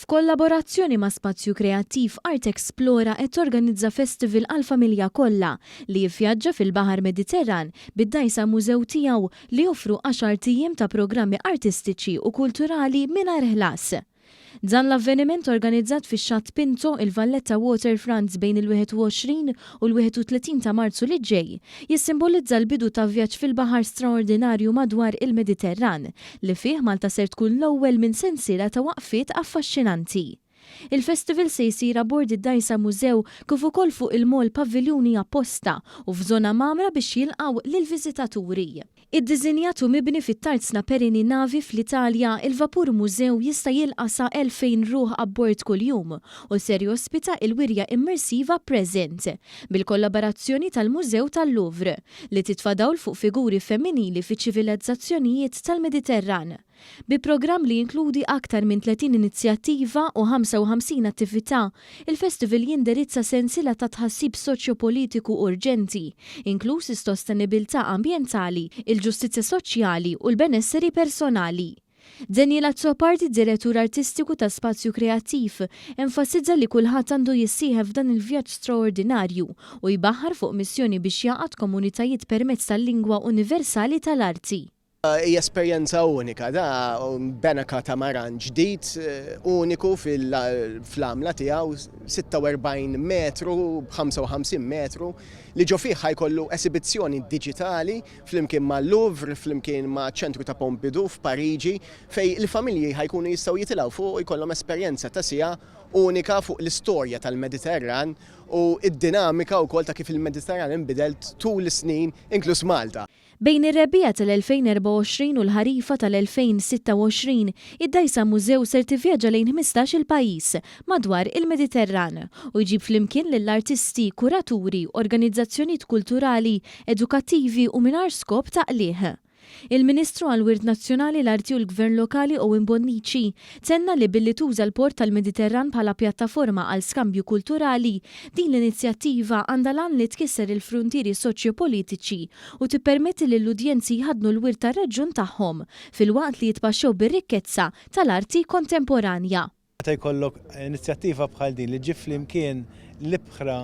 F'kollaborazzjoni ma' Spazju Kreattiv, Art Explora qed torganizza festival għall-familja kollha li jivvjaġġa fil-Baħar Mediterran bid-dgħajsa mużew tiegħu li joffru 10 ijiem ta' programmi artistiċi u kulturali mingħajr ħlas. Dan l-avveniment organizzat fix-Xatt Pinto il-Valletta Waterfront bejn il-21 u l-31 ta' Marzu li ġej jissimbolizza l-bidu ta' vjaġġ fil-baħar straordinarju madwar il-Mediterran li fih Malta ser tkun l-ewwel minn sensiela ta' waqfiet affaxxinanti. Il-festival se jsir bord id-dgħajsa mużew kif ukoll fuq il-mall paviljuni apposta u f'żona mamra biex jilqgħu lill-viżitaturi. Iddiżinjat u mibni fit-Tarzna Perini Navi fl-Italja, il-vapur mużew jista' jilqa' sa 2000 ruħ abbord kuljum u ser jospita il-wirja immersiva Present bil-kollaborazzjoni tal-Mużew tal-Louvre li titfadawl fuq figuri femminili fiċ-ċivilizzazzjonijiet tal-Mediterran. Bi programm li jinkludi aktar minn 30 inizjattiva u 55 attività, il-festival jindirizza sensiela ta' tħassib soċjopolitiku urġenti, inkluż is-sostenibilità ambjentali, il-ġustizzja soċjali u l-benesseri personali. Daniela Zoppardi, direttur artistiku ta' Spazju Kreattiv, enfasizza li kulħadd għandu jissieħeb f'dan il-vjaġġ straordinarju u jbaħħar fuq missjoni biex jaqgħad komunitajiet permezz tal-lingwa universali tal-arti. Hija esperjenza unika, da beneka ta' maran ġdid uniku fl-għamla tiegħu 46 metru, 55 metru li ġo fih ħajkollu esibizzjoni diġitali flimkien ma' Louvre, flimkien ma' ċentru ta' Pompidou f'Pariġi fej il-familji ħajkunu jistgħu jitilgħu fuq jkollhom esperjenza ta' sija unika fuq l-istorja tal-Mediterran u id-dinamika wkoll ta' kif il-Mediterran inbidelt tul is-snin inkluż Malta. Bejn ir-rebbiegħa tal-2024 u l-ħarifa tal-2026, id-dgħajsa mużew ser tivvjaġġa lejn 15-il pajjiż madwar il-Mediterran u jġib flimkien lill-artisti, kuraturi, organizzazzjonijiet kulturali, edukattivi u mingħajr skop ta' qlieħ. Il-Ministru għall-Wirt Nazzjonali l-Arti u l-Gvern Lokali Owen Bonnici tenna li billi tuża l-Port tal-Mediterran bħala pjattaforma għal skambju kulturali, din l-inizjattiva għandha lan li tkisser il-fruntieri soċjopolitiċi u tippermetti lill-udjenzi jħadnu l-wirt tar-reġjun tagħhom filwaqt li jitbaxxew bir-rikkezza tal-arti kontemporanja. Meta jkollok inizjattiva bħal din li ġib flimkien l-ibħra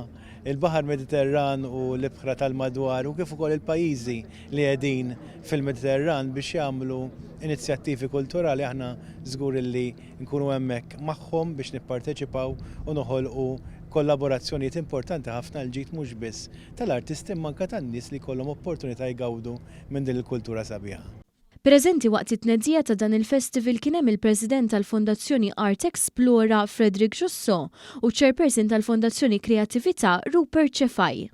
il-Baħar Mediterran u l-ibħra tal-madwar u kif ukoll il-pajjiżi li qegħdin fil-Mediterran biex jagħmlu inizjattivi kulturali aħna żgur li nkunu hemmhekk magħhom biex nipparteċipaw u noħolqu kollaborazzjonijiet importanti ħafna l-ġid mhux biss tal-artisti manka tan-nies li jkollhom opportunità jgawdu minn din il-kultura sabiħa. Preżenti waqt it-tneddija ta' dan il-festival kien hemm il-President tal-Fondazzjoni Art Explora Frederick Jusso u Chairperson tal-Fondazzjoni Kreattività Rupert Cefaj.